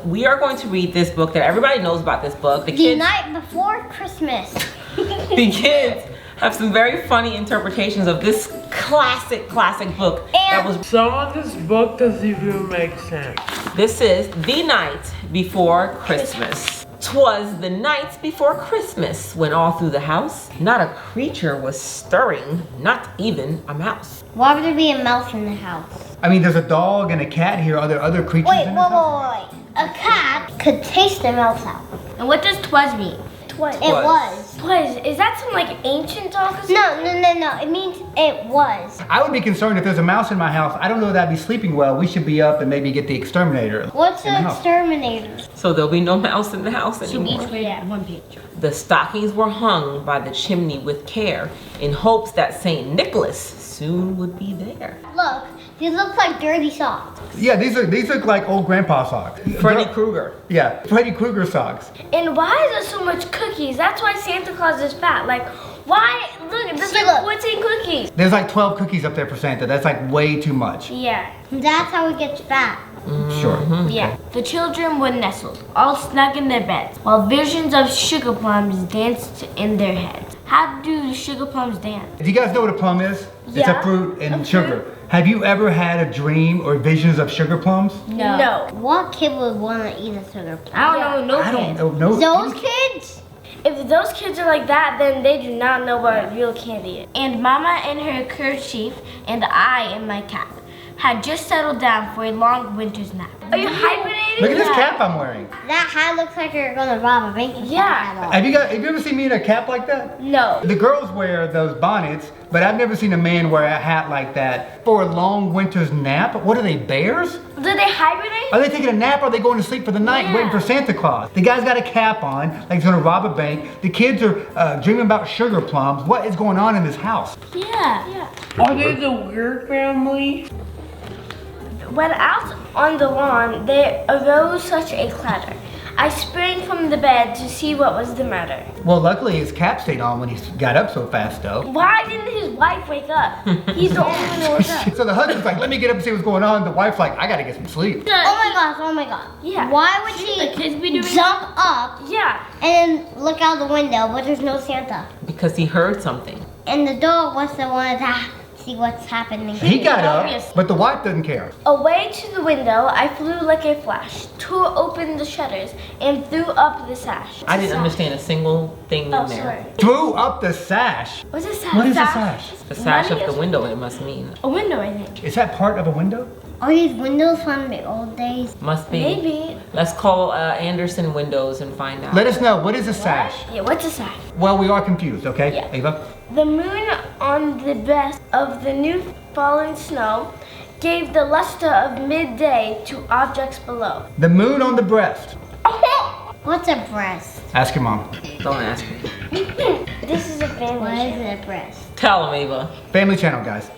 we are going to read this book that everybody knows about this book. The Night Before Christmas. The kids have some very funny interpretations of this classic book. Some of this book doesn't even make sense. This is The Night Before Christmas. 'Twas the night before Christmas, when all through the house not a creature was stirring, not even a mouse. Why would there be a mouse in the house? I mean, there's a dog and a cat here. Are there other creatures Wait, in wait, this house? wait. A cat could taste the mouse out. And what does twas mean? It was. Twas, is that some like ancient talk? No. It means it was. I would be concerned if there's a mouse in my house. I don't know that I'd be sleeping well. We should be up and maybe get the exterminator. What's in the an house. exterminator? So there'll be no mouse in the house So anymore. each read one page. The stockings were hung by the chimney with care, in hopes that St. Nicholas soon would be there. Look, these look like dirty socks. Yeah, these look like old grandpa socks. Freddy Krueger. Yeah, Freddy Krueger socks. And why is there so much cookies? That's why Santa Claus is fat. Like, why? Look, there's like 14 cookies. There's like 12 cookies up there for Santa. That's like way too much. Yeah. That's how it gets fat. Sure. Yeah. The children were nestled, all snug in their beds, while visions of sugar plums danced in their heads. How do sugar plums dance? Do you guys know what a plum is? It's a Yeah. fruit and A sugar. fruit. Have you ever had a dream or visions of sugar plums? No. What kid would want to eat a sugar plum? I don't know. No I don't kid. know. No. Those kids? If those kids are like that, then they do not know what real candy is. And Mama in her kerchief and I in my cap had just settled down for a long winter's nap. Are you hibernating? Look at this cap I'm wearing. That hat looks like you're gonna rob a bank. with that Yeah. hat on. Have you ever seen me in a cap like that? No. The girls wear those bonnets, but I've never seen a man wear a hat like that for a long winter's nap. What are they, bears? Do they hibernate? Are they taking a nap or are they going to sleep for the night Yeah. waiting for Santa Claus? The guy's got a cap on, like he's gonna rob a bank. The kids are dreaming about sugar plums. What is going on in this house? Yeah. Are they the weird family? When out on the lawn, there arose such a clatter. I sprang from the bed to see what was the matter. Well, luckily his cap stayed on when he got up so fast, though. Why didn't his wife wake up? He's the only one who woke up. So the husband's like, let me get up and see what's going on. The wife's like, I gotta get some sleep. Oh my god. Yeah. Why would Shouldn't she the kids be doing jump up Yeah. and look out the window, but there's no Santa? Because he heard something. And the dog wants to want to see what's happening. He got Obvious. up, but the wife doesn't care. Away to the window, I flew like a flash, tore open the shutters, and threw up the sash. I didn't understand a single thing Oh, in there. sorry. Threw up the sash. What's a sash? What is a sash? The sash Money of the is- window, it must mean. A window, I think. Is that part of a window? Are these windows from the old days? Must be. Maybe. Let's call Anderson Windows and find out. Let us know, what is a sash? Yeah, what's a sash? Well, we are confused, okay, Yeah. Ava? The moon on the breast of the new fallen snow gave the luster of midday to objects below. The moon on the breast. What's a breast? Ask your mom. Don't ask me. This is a family What show. is a breast? Tell him, Ava. Family Channel, guys.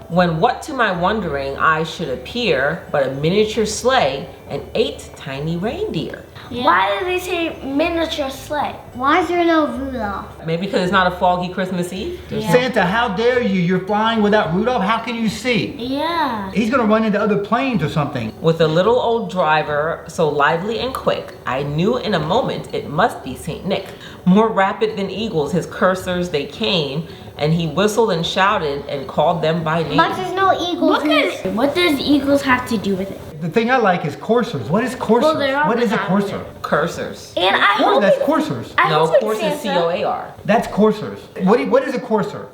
When what to my wondering eyes should appear but a miniature sleigh and 8 tiny reindeer. Why did they say miniature sleigh? Why is there no Rudolph? Maybe because it's not a foggy Christmas Eve. Santa, how dare you? You're flying without Rudolph? How can you see? Yeah. He's gonna run into other planes or something. With a little old driver so lively and quick, I knew in a moment it must be St. Nick. More rapid than eagles, his coursers they came, and he whistled and shouted and called them by name. But there's no eagles. What does eagles have to do with it? The thing I like is coursers. What is coursers? Well, they're all What is a about courser? Cursors. And I Oh, hope that's it's, coursers. I No, hope it's course is Santa. C-O-A-R. That's coursers. What is a courser?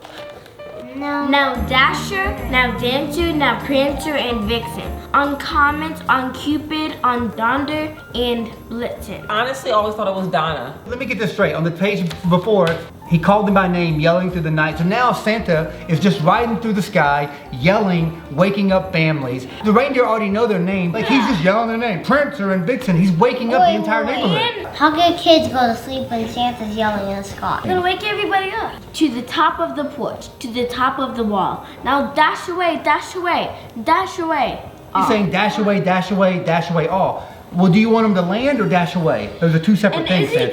No. Now Dasher, now Dancer, now Prancer and Vixen. On Comet, on Cupid, on Donder, and Blitzen. Honestly, I always thought it was Donna. Let me get this straight. On the page before, he called them by name, yelling through the night. So now Santa is just riding through the sky, yelling, waking up families. The reindeer already know their name. Like he's just yelling their name. Prancer and Vixen. He's waking up the entire neighborhood. How can kids go to sleep when Santa's yelling in the sky? I'm gonna wake everybody up. To the top of the porch, to the top of the wall. Now dash away, dash away, dash away. He's saying dash away, dash away, dash away all. Well, do you want him to land or dash away? Those are two separate And things, is he Santa.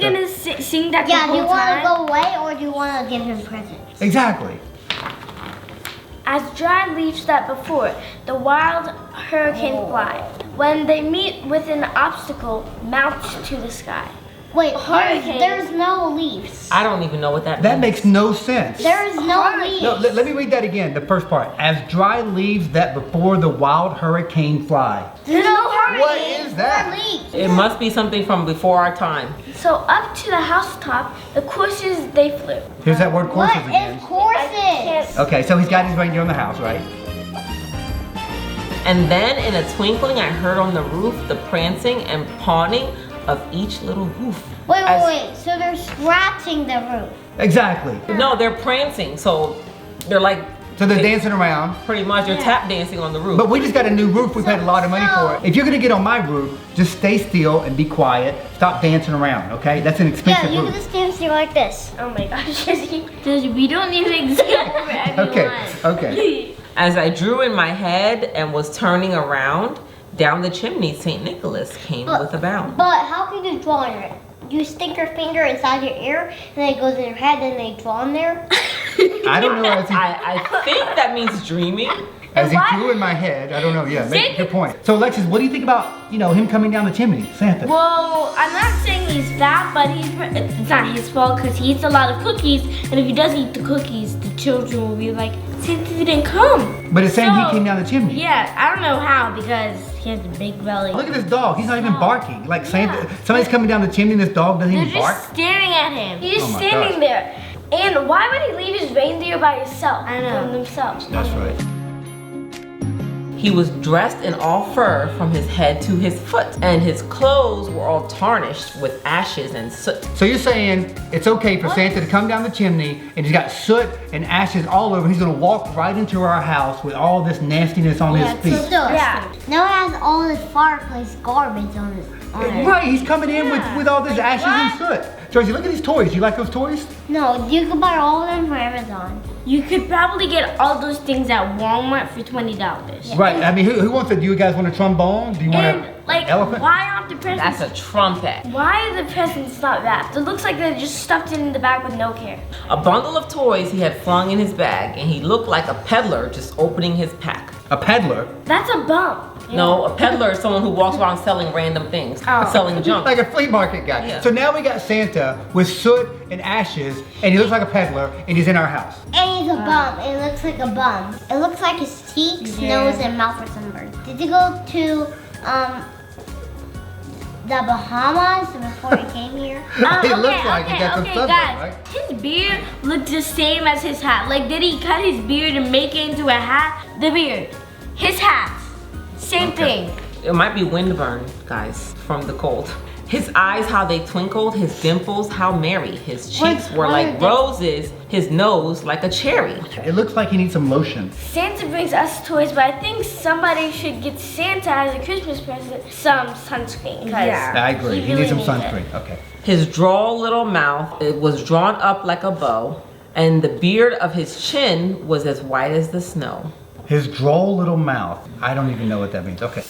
gonna sing that Yeah, the do you whole want time? to go away or do you want to give him presents? Exactly. As dry leaves that before, the wild hurricane fly. when they meet with an obstacle, mounts to the sky. Wait, Hurricane. there's no leaves. I don't even know what that means. That makes no sense. There is no leaves. No, let me read that again, the first part. As dry leaves that before the wild hurricane fly. There's no hurricane. What is that? Or leaves. It must be something from before our time. So up to the housetop, the courses they flew. Here's that word What courses again. is horses? Okay, so he's got his reindeer in the house, right? And then in a twinkling, I heard on the roof the prancing and pawing of each little hoof. Wait. So they're scratching the roof. Exactly. No, they're prancing, so they're like, So they're dancing around. pretty much, they're tap dancing on the roof. But we just got a new roof. We paid a lot of money for it. If you're gonna get on my roof, just stay still and be quiet. Stop dancing around, okay? That's an Yeah, expensive you roof. can just dancing like this. Oh my gosh, we don't need an example for everyone. Okay. As I drew in my head and was turning around, down the chimney, St. Nicholas came with a bound. But how can you draw in it? You stick your finger inside your ear, and then it goes in your head, and they draw in there. I don't know I think that means dreaming. as he What? drew in my head. I don't know. Yeah, make Think- your point. So Alexis, what do you think about, him coming down the chimney, Santa? Well, I'm not saying he's fat, but it's not his fault because he eats a lot of cookies. And if he does eat the cookies, the children will be like, Santa didn't come. But it's saying So- he came down the chimney. Yeah, I don't know how because he has a big belly. Look at this dog. He's not even barking. Like Santa, somebody's coming down the chimney and this dog doesn't They're even bark. just staring at him. He's Oh just my standing gosh. there. And why would he leave his reindeer by himself? I know. From themselves. That's right. He was dressed in all fur from his head to his foot, and his clothes were all tarnished with ashes and soot. So you're saying it's okay for Santa to come down the chimney and he's got soot and ashes all over. He's gonna walk right into our house with all this nastiness on his feet. Yeah. Now it has all this fireplace garbage on it. Right, he's coming in with all this ashes and soot. Georgie, look at these toys. You like those toys? No, you can buy all of them from Amazon. You could probably get all those things at Walmart for $20. Right. I mean, who wants it? Do you guys want a trombone? Do you want And an like, elephant? why aren't the presents? That's a trumpet. Why are the presents not wrapped? It looks like they're just stuffed in the bag with no care. A bundle of toys he had flung in his bag, and he looked like a peddler just opening his pack. A peddler? That's a bump. No, a peddler is someone who walks around selling random things, Oh. selling junk. Like a flea market guy. Yeah. So now we got Santa with soot and ashes, and he looks like a peddler, and he's in our house. And he's a bum. It looks like a bum. It looks like his cheeks, nose, and mouth are sunburned. Did you go to the Bahamas before he came here? It looks like he got some sunburn, guys. right? His beard looked the same as his hat. Like, did he cut his beard and make it into a hat? The beard, his hat, same Okay. thing. It might be windburn, guys, from the cold. His eyes, how they twinkled, his dimples, how merry. His cheeks were what are like they? roses, his nose like a cherry. It looks like he needs some lotion. Santa brings us toys, but I think somebody should get Santa as a Christmas present some sunscreen. 'Cause I agree. He needs some really needs sunscreen. it. Okay. His droll little mouth, it was drawn up like a bow, and the beard of his chin was as white as the snow. His droll little mouth. I don't even know what that means. Okay.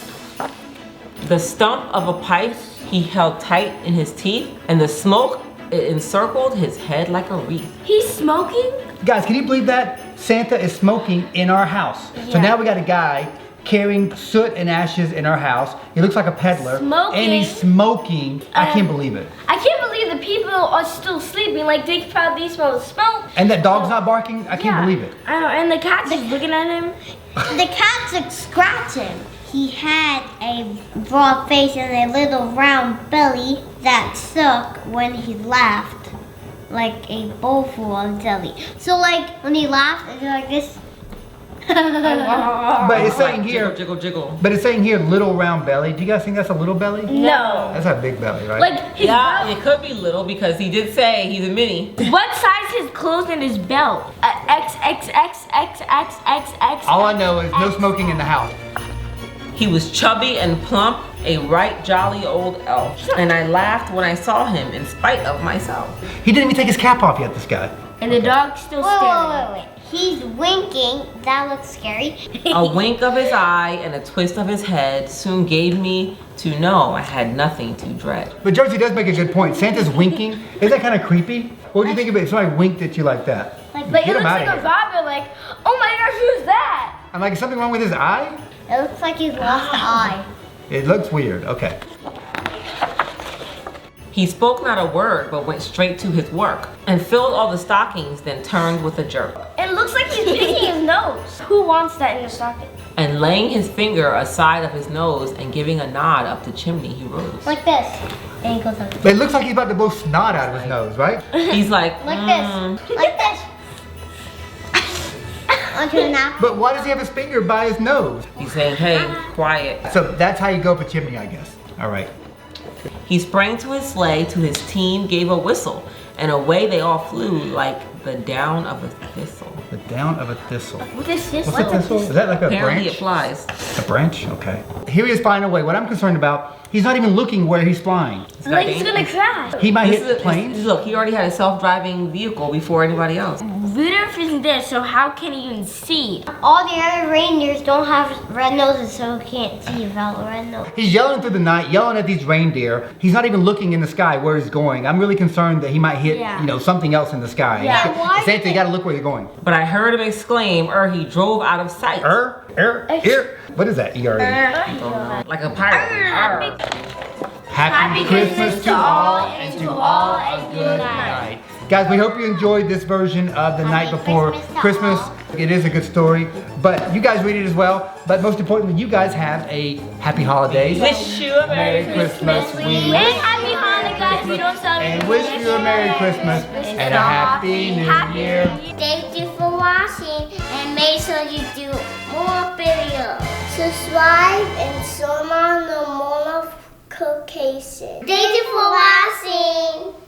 The stump of a pipe he held tight in his teeth, and the smoke it encircled his head like a wreath. He's smoking? Guys, can you believe that? Santa is smoking in our house. So Yeah. now we got a guy carrying soot and ashes in our house. He looks like a peddler. Smoking. And he's smoking. I can't believe it. I can't believe the people are still sleeping. Like, they probably smell the smoke. And that dog's not barking? I can't Yeah. believe it. I know, and the cat's just looking at him. The cat's like scratching. He had a broad face and a little round belly that shook when he laughed, like a bowl full of jelly. So like when he laughed, it's like this. But it's saying Like, here, jiggle, jiggle. but it's saying here, little round belly. Do you guys think that's a little belly? No. That's a big belly, right? Like, his Yeah, belt. it could be little because he did say he's a mini. What size his clothes and his belt? XXXXXXX. All I know is no smoking in the house. He was chubby and plump, a right jolly old elf. And I laughed when I saw him in spite of myself. He didn't even take his cap off yet, this guy. And the dog's still Wait, staring. wait. He's winking. That looks scary. A wink of his eye and a twist of his head soon gave me to know I had nothing to dread. But Josie does make a good point. Santa's winking. Isn't that kind of creepy? What do you think of it if somebody winked at you like that? Like, Get it him looks outta like a here. robber, like, oh my gosh, who's that? I'm like, is something wrong with his eye? It looks like he's lost an eye. It looks weird. Okay. He spoke not a word, but went straight to his work, and filled all the stockings, then turned with a jerk. It looks like he's picking his nose. Who wants that in the stocking? And laying his finger aside of his nose, and giving a nod up the chimney, he rose. Like this. And he goes up. It looks like he's about to blow snot out of his nose, right? He's like, Like this. Like this. Onto the napkin. But why does he have his finger by his nose? He's saying, hey, quiet. So that's how you go up a chimney, I guess. All right. He sprang to his sleigh, to his team gave a whistle, and away they all flew like the down of a thistle. The down of a thistle. What is this? What's a thistle? Is that like a Apparently branch? it flies. A branch? Okay. Here he is flying away. What I'm concerned about, he's not even looking where he's flying. Like he's gonna crash. He might This hit is planes. look, he already had a self-driving vehicle before anybody else. Rudolph isn't there, so how can he even see? All the other reindeers don't have red noses, so he can't see without a red nose. He's yelling through the night, yelling at these reindeer. He's not even looking in the sky where he's going. I'm really concerned that he might hit, something else in the sky. Yeah. Why Santa, you gotta look where you're going. But I heard him exclaim, he drove out of sight. What is that? E-R-E. Like a pirate. Happy Christmas to all, and to all a good night. Guys, we hope you enjoyed this version of The Night Before Christmas. It is a good story, but you guys read it as well. But most importantly, you guys have a happy holidays. Wish you a Merry Christmas. And happy Hanukkah if you don't celebrate. And wish you a Merry Christmas and a Happy New Year. Thank you for watching, and make sure you do more videos. Subscribe and turn on the notification. Thank you for watching.